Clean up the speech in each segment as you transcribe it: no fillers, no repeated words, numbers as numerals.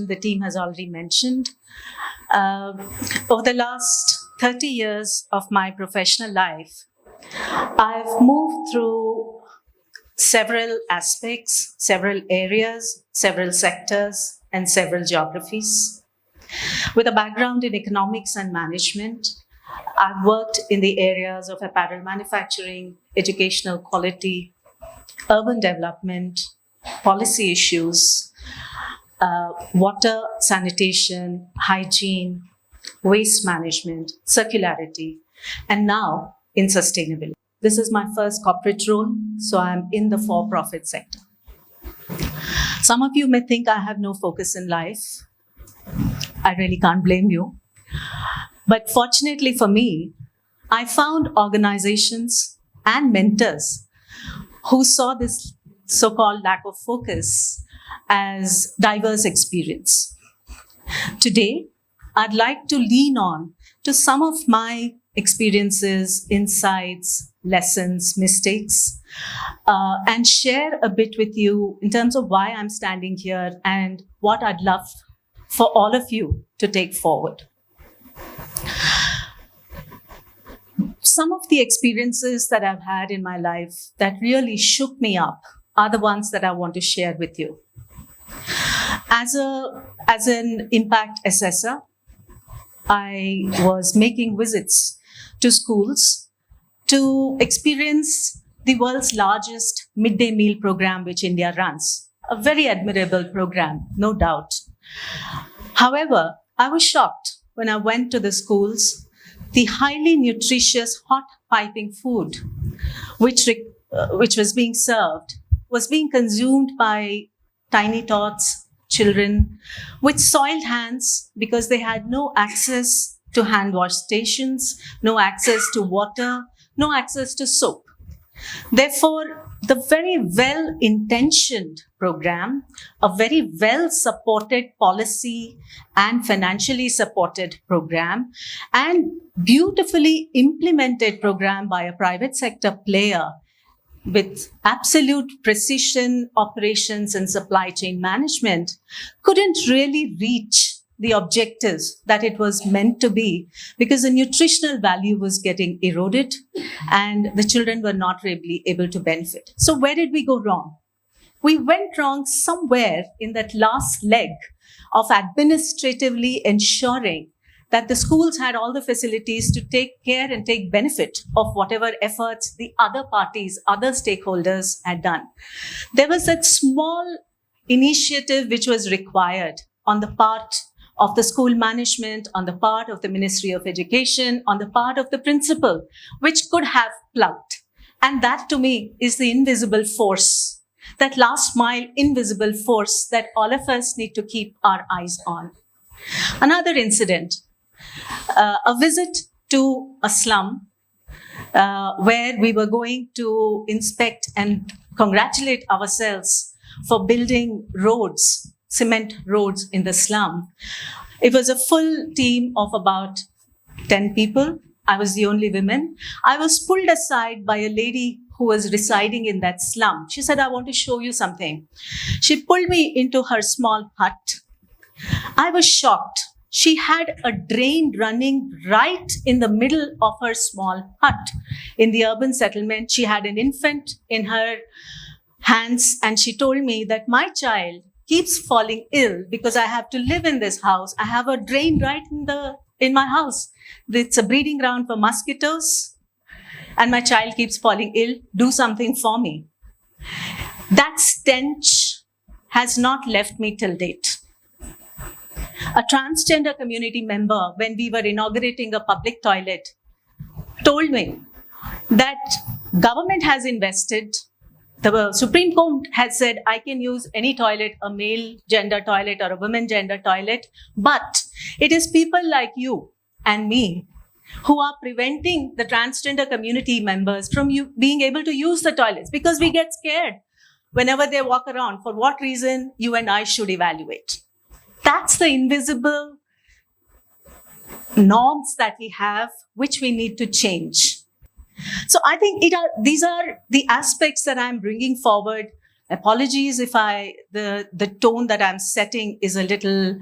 the team has already mentioned. Over the last 30 years of my professional life, I've moved through several aspects, several areas, several sectors, and several geographies. With a background in economics and management, I've worked in the areas of apparel manufacturing, educational quality, urban development, policy issues, water, sanitation, hygiene, waste management, circularity, and now in sustainability. This is my first corporate role, so I'm in the for-profit sector. Some of you may think I have no focus in life. I really can't blame you. But fortunately for me, I found organizations and mentors who saw this so-called lack of focus as diverse experience. Today, I'd like to lean on to some of my experiences, insights, lessons, mistakes, and share a bit with you in terms of why I'm standing here and what I'd love for all of you to take forward. Some of the experiences that I've had in my life that really shook me up are the ones that I want to share with you. As an impact assessor, I was making visits to schools to experience the world's largest midday meal program which India runs. A very admirable program, no doubt. However, I was shocked when I went to the schools. The highly nutritious hot piping food which was being served was being consumed by tiny tots, children, with soiled hands because they had no access to hand wash stations, no access to water, no access to soap. Therefore, the very well-intentioned program, a very well-supported policy and financially supported program, and beautifully implemented program by a private sector player with absolute precision operations and supply chain management, couldn't really reach the objectives that it was meant to be because the nutritional value was getting eroded and the children were not really able to benefit. So where did we go wrong? We went wrong somewhere in that last leg of administratively ensuring that the schools had all the facilities to take care and take benefit of whatever efforts the other parties, other stakeholders had done. There was that small initiative which was required on the part of the school management, on the part of the Ministry of Education, on the part of the principal, which could have plugged. And that to me is the invisible force, that last mile invisible force that all of us need to keep our eyes on. Another incident, a visit to a slum where we were going to inspect and congratulate ourselves for building roads, cement roads in the slum. It was a full team of about 10 people. I was the only woman. I was pulled aside by a lady who was residing in that slum. She said, I want to show you something. She pulled me into her small hut. I was shocked. She had a drain running right in the middle of her small hut. In the urban settlement, she had an infant in her hands, and she told me that my child keeps falling ill because I have to live in this house. I have a drain right in my house. It's a breeding ground for mosquitoes, and my child keeps falling ill. Do something for me. That stench has not left me till date. A transgender community member, when we were inaugurating a public toilet, told me that government has invested. The Supreme Court has said I can use any toilet, a male gender toilet or a women gender toilet, but it is people like you and me who are preventing the transgender community members from being able to use the toilets because we get scared whenever they walk around. For what reason you and I should evaluate. That's the invisible norms that we have, which we need to change. So I think these are the aspects that I'm bringing forward Apologies if the tone that I'm setting is a little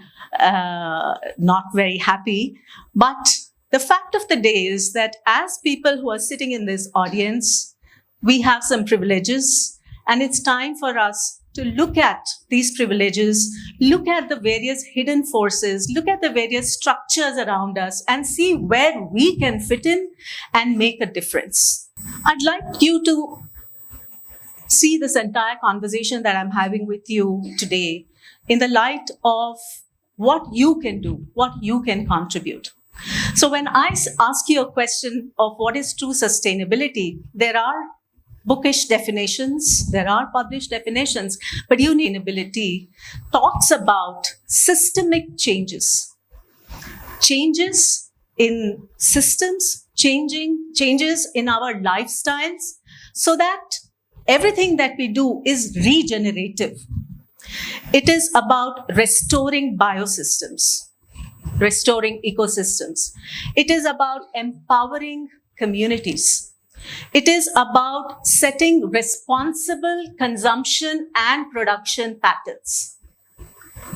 not very happy. But the fact of the day is that as people who are sitting in this audience, we have some privileges, and it's time for us to look at these privileges, look at the various hidden forces, look at the various structures around us, and see where we can fit in and make a difference. I'd like you to see this entire conversation that I'm having with you today in the light of what you can do, what you can contribute. So when I ask you a question of what is true sustainability, there are bookish definitions, there are published definitions, but sustainability talks about systemic changes. Changes in systems, changes in our lifestyles, so that everything that we do is regenerative. It is about restoring biosystems, restoring ecosystems. It is about empowering communities. It is about setting responsible consumption and production patterns.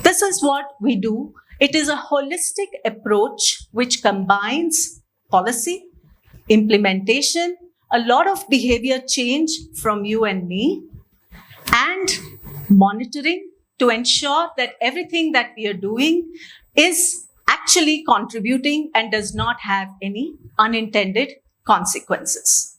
This is what we do. It is a holistic approach which combines policy, implementation, a lot of behavior change from you and me, and monitoring to ensure that everything that we are doing is actually contributing and does not have any unintended consequences.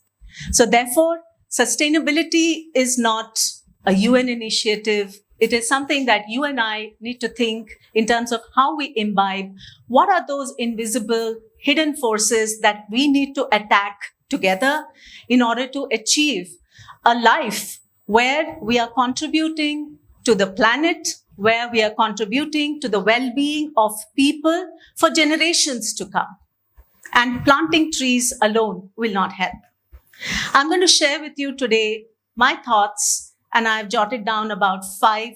So therefore, sustainability is not a UN initiative. It is something that you and I need to think in terms of how we imbibe. What are those invisible hidden forces that we need to attack together in order to achieve a life where we are contributing to the planet, where we are contributing to the well-being of people for generations to come. And planting trees alone will not help. I'm going to share with you today my thoughts, and I've jotted down about 5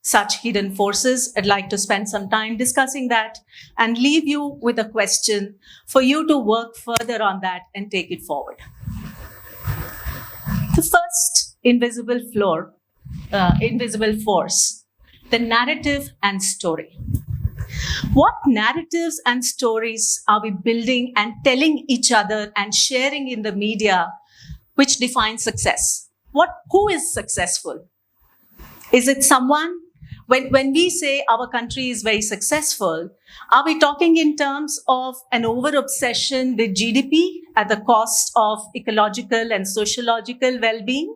such hidden forces. I'd like to spend some time discussing that and leave you with a question for you to work further on that and take it forward. The first invisible force, the narrative and story. What narratives and stories are we building and telling each other and sharing in the media which define success? Who is successful? Is it someone? When we say our country is very successful, are we talking in terms of an over-obsession with GDP at the cost of ecological and sociological well-being?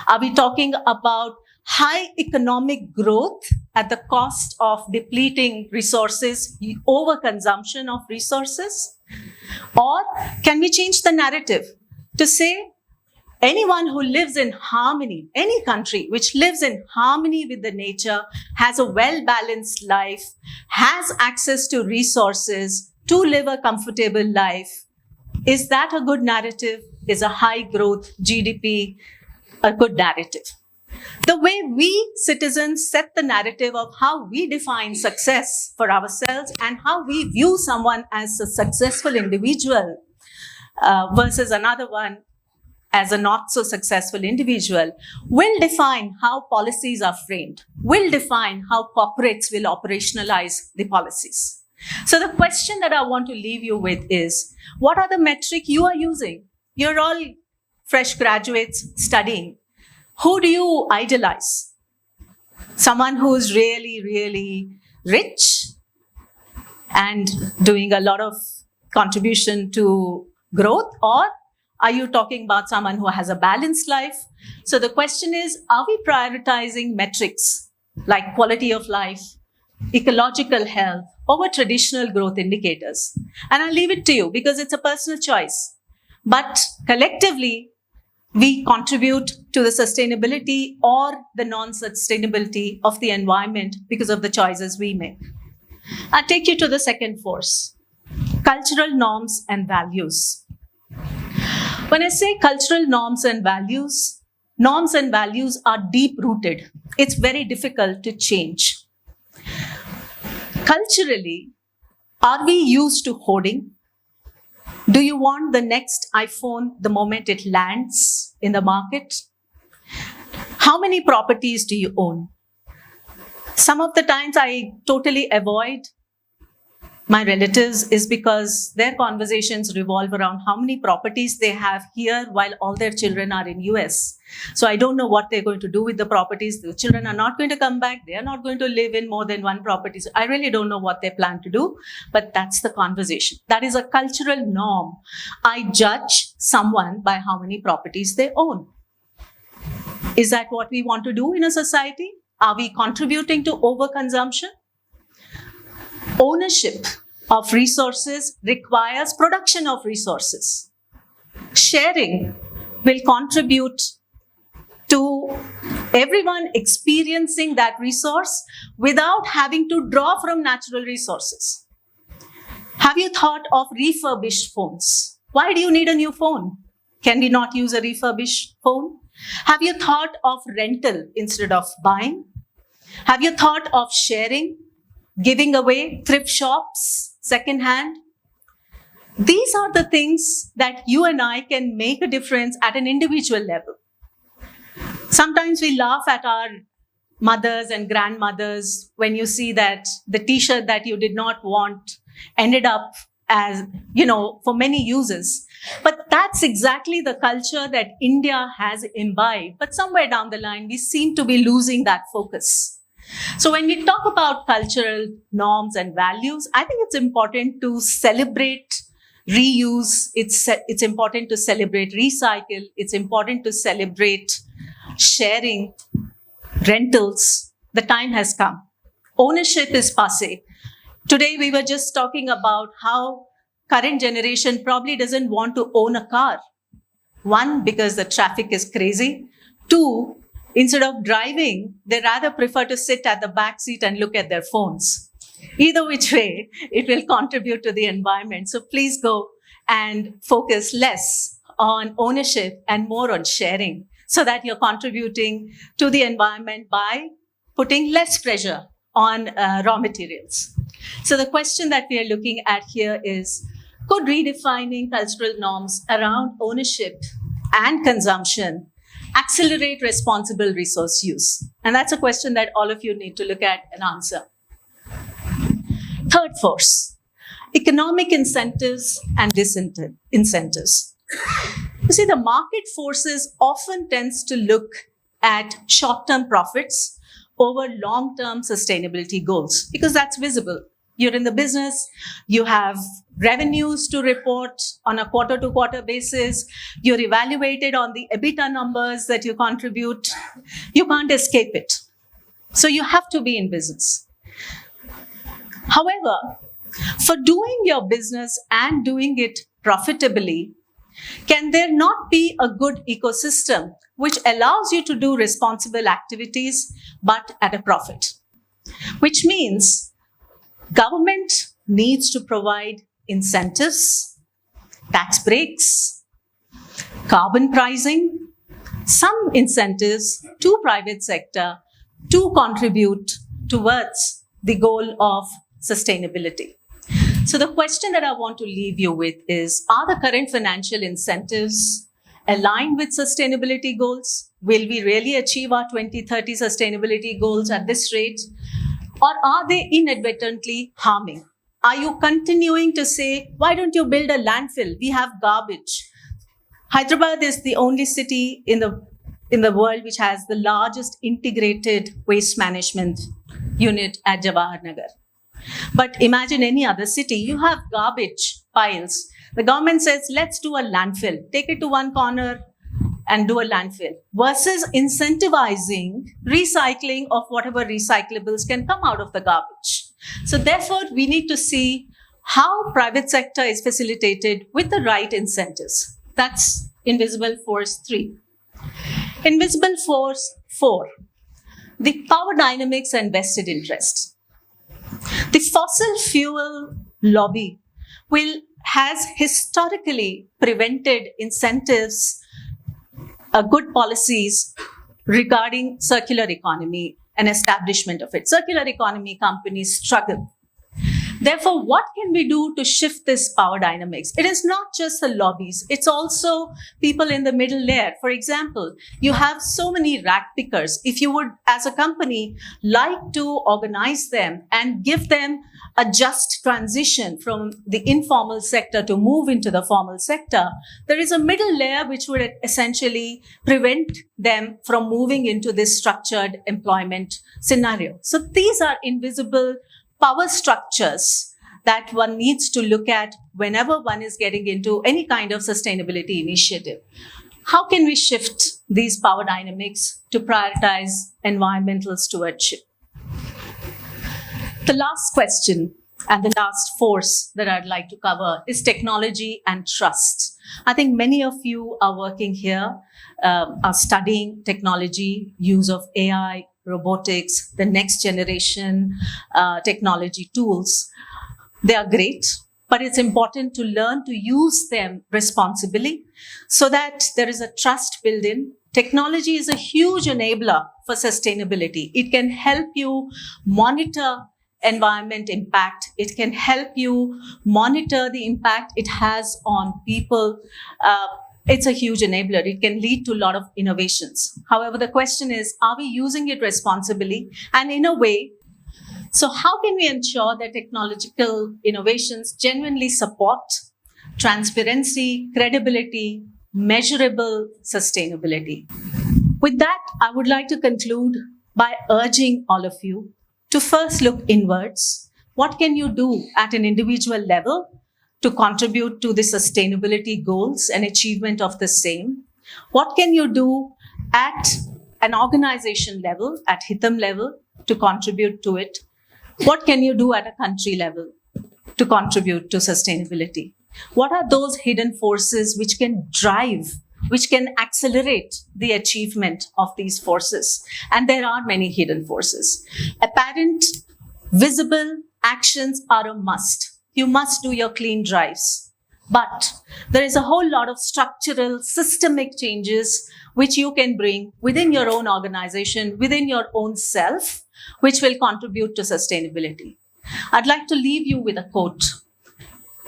Are we talking about high economic growth at the cost of depleting resources, overconsumption of resources? Or can we change the narrative to say anyone who lives in harmony, any country which lives in harmony with the nature, has a well-balanced life, has access to resources to live a comfortable life? Is that a good narrative? Is a high growth GDP a good narrative? The way we citizens set the narrative of how we define success for ourselves and how we view someone as a successful individual versus another one as a not so successful individual will define how policies are framed, will define how corporates will operationalize the policies. So the question that I want to leave you with is, what are the metrics you are using? You're all fresh graduates studying. Who do you idolize? Someone who's really, really rich and doing a lot of contribution to growth? Or are you talking about someone who has a balanced life? So the question is, are we prioritizing metrics like quality of life, ecological health, over traditional growth indicators? And I'll leave it to you because it's a personal choice. But collectively, we contribute to the sustainability or the non-sustainability of the environment because of the choices we make. I'll take you to the second force, cultural norms and values. When I say cultural norms and values are deep-rooted. It's very difficult to change. Culturally, are we used to hoarding? Do you want the next iPhone the moment it lands in the market? How many properties do you own? Some of the times I totally avoid my relatives is because their conversations revolve around how many properties they have here while all their children are in US. So I don't know what they're going to do with the properties. The children are not going to come back. They are not going to live in more than one property. So I really don't know what they plan to do, but that's the conversation. That is a cultural norm. I judge someone by how many properties they own. Is that what we want to do in a society? Are we contributing to overconsumption? Ownership of resources requires production of resources. Sharing will contribute to everyone experiencing that resource without having to draw from natural resources. Have you thought of refurbished phones? Why do you need a new phone? Can we not use a refurbished phone? Have you thought of rental instead of buying? Have you thought of sharing? Giving away, thrift shops, secondhand. These are the things that you and I can make a difference at an individual level. Sometimes we laugh at our mothers and grandmothers when you see that the t-shirt that you did not want ended up as, for many uses. But that's exactly the culture that India has imbibed. But somewhere down the line, we seem to be losing that focus. So when we talk about cultural norms and values, I think it's important to celebrate reuse. It's important to celebrate recycle. It's important to celebrate sharing, rentals. The time has come. Ownership is passé. Today, we were just talking about how current generation probably doesn't want to own a car. One, because the traffic is crazy. Two, instead of driving, they rather prefer to sit at the back seat and look at their phones. Either which way, it will contribute to the environment. So please go and focus less on ownership and more on sharing so that you're contributing to the environment by putting less pressure on raw materials. So the question that we are looking at here is, could redefining cultural norms around ownership and consumption accelerate responsible resource use? And that's a question that all of you need to look at and answer. Third force, economic incentives and disincentives. You see, the market forces often tends to look at short-term profits over long-term sustainability goals because that's visible. You're in the business, you have revenues to report on a quarter-to-quarter basis, you're evaluated on the EBITDA numbers that you contribute. You can't escape it. So you have to be in business. However, for doing your business and doing it profitably, can there not be a good ecosystem which allows you to do responsible activities but at a profit? Which means government needs to provide incentives, tax breaks, carbon pricing, some incentives to private sector to contribute towards the goal of sustainability. So the question that I want to leave you with is, are the current financial incentives aligned with sustainability goals? Will we really achieve our 2030 sustainability goals at this rate? Or are they inadvertently harming? Are you continuing to say, why don't you build a landfill? We have garbage. Hyderabad is the only city in the world which has the largest integrated waste management unit at Jawahar Nagar. But imagine any other city, you have garbage piles. The government says, let's do a landfill. Take it to one corner and do a landfill versus incentivizing recycling of whatever recyclables can come out of the garbage. So therefore, we need to see how private sector is facilitated with the right incentives. That's invisible force 3. Invisible force 4, the power dynamics and vested interests. The fossil fuel lobby has historically prevented incentives, good policies regarding circular economy and establishment of it. Circular economy companies struggle. Therefore, what can we do to shift this power dynamics? It is not just the lobbies, it's also people in the middle layer. For example, you have so many rack pickers. If you would, as a company, like to organize them and give them a just transition from the informal sector to move into the formal sector, there is a middle layer which would essentially prevent them from moving into this structured employment scenario. So these are invisible power structures that one needs to look at whenever one is getting into any kind of sustainability initiative. How can we shift these power dynamics to prioritize environmental stewardship? The last question and the last force that I'd like to cover is technology and trust. I think many of you are working here, are studying technology, use of AI, robotics, the next generation technology tools. They are great, but it's important to learn to use them responsibly so that there is a trust built in. Technology is a huge enabler for sustainability. It can help you monitor environment impact. It can help you monitor the impact it has on people. It's a huge enabler. It can lead to a lot of innovations. However, the question is, are we using it responsibly and in a way? So how can we ensure that technological innovations genuinely support transparency, credibility, measurable sustainability? With that, I would like to conclude by urging all of you to first look inwards. What can you do at an individual level to contribute to the sustainability goals and achievement of the same? What can you do at an organization level, at Hitam level, to contribute to it? What can you do at a country level to contribute to sustainability? What are those hidden forces which can drive, which can accelerate the achievement of these forces? And there are many hidden forces. Apparent, visible actions are a must. You must do your clean drives. But there is a whole lot of structural, systemic changes which you can bring within your own organization, within your own self, which will contribute to sustainability. I'd like to leave you with a quote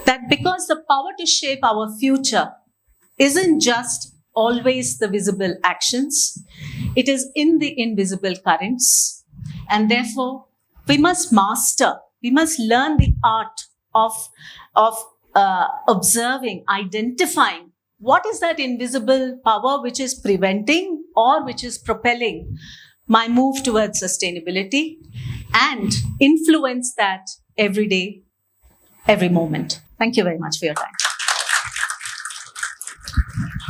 that because the power to shape our future isn't just always the visible actions, it is in the invisible currents. And therefore, we must learn the art of observing, identifying what is that invisible power which is preventing or which is propelling my move towards sustainability, and influence that every day, every moment. Thank you very much for your time.